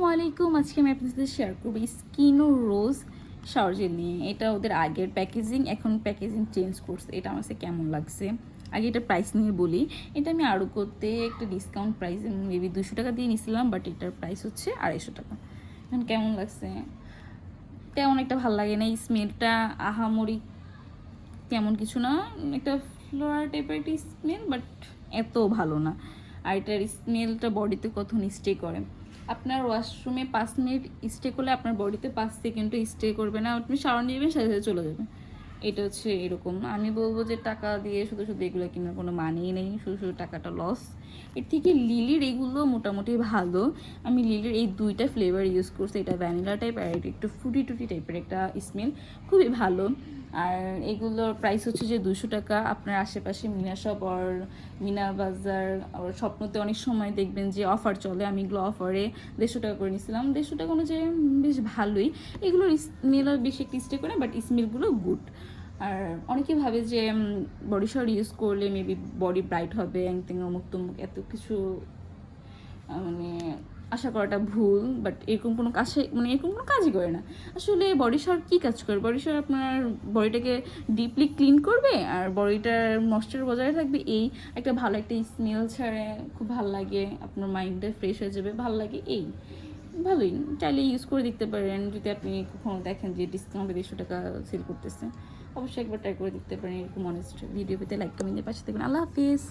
আসসালামু আলাইকুম। আজকে আমি আপনাদের সাথে শেয়ার করবো স্কিনো রোজ শাওয়ার জেল নিয়ে। এটা ওদের আগের প্যাকেজিং, এখন প্যাকেজিং চেঞ্জ করছে। এটা আমার কাছে কেমন লাগছে, আগে এটা প্রাইস নিয়ে বলি। এটা আমি আরও করতে একটা ডিসকাউন্ট প্রাইস মেবি 200 টাকা দিয়ে নিয়েছিলাম, বাট এটার প্রাইস হচ্ছে 250 টাকা। এখন কেমন লাগছে, তেমন একটা ভালো লাগে না। এই স্মেলটা আহামরি তেমন কিছু না, একটা ফ্লোরাল টাইপের একটা স্মেল, বাট এত ভালো না। আর এটার স্মেলটা বডিতে কতক্ষণ স্টে করে। আপনার ওয়াশরুমে 5 মিনিট স্টে করলে আপনার বডিতে 5 সেকেন্ডও স্টে করবে না, আপনি শাওয়ার নেবেন সাথে সাথে চলে যাবে। এটা হচ্ছে এরকম। আমি বলবো যে টাকা দিয়ে শুধু শুধু এগুলো কেনার কোনো মানেই নেই, শুধু শুধু টাকাটা লস। এর থেকে লিলির এগুলো মোটামুটি ভালো। আমি লিলির এই 2টা ফ্লেভার ইউজ করছি, এটা ভ্যানিলা টাইপ আর এটা একটু ফ্রুটি টুটি টাইপের একটা স্মেল, খুবই ভালো। আর এগুলোর প্রাইস হচ্ছে যে 200 টাকা। আপনার আশেপাশে মিনা শপ আর মিনা বাজার আর স্বপ্নতে অনেক সময় দেখবেন যে অফার চলে। আমি এগুলো অফারে 150 টাকা করে নিয়েছিলাম। 150 টাকা অনুযায়ী বেশ ভালোই। এগুলোর স্মেল বেশি একটা স্টে করে, বাট স্মেলগুলো গুড। আর অনেকে ভাবে যে বডি শাওয়ার ইউজ করলে মেবি বডি ব্রাইট হবে, অ্যাংত্যাং অমুক তমুক এত কিছু মানে আশা করাটা ভুল। বাট এরকম কোনো কাজে এরকম কোনো কাজই করে না। আসলে বডি শাওয়ার কী কাজ করে, বডি শাওয়ার আপনার বডিটাকে ডিপলি ক্লিন করবে আর বডিটার ময়েশ্চার বজায় থাকবে। এই একটা ভালো একটা স্মেল ছাড়ে, খুব ভালো লাগে, আপনার মাইন্ডটা ফ্রেশ হয়ে যাবে, ভালো লাগে। এই ভালোই, চাইলে ইউজ করে দেখতে পারেন। যদি আপনি কখনো দেখেন যে ডিসকাউন্টে 150 টাকা সেল করতেছে, অবশ্যই একবার ট্রাই করে দেখতে পারেন। এরকম অনেস্ট ভিডিও পেতে লাইক কমেন্টের পাশে থাকবেন। আল্লাহ হাফিজ।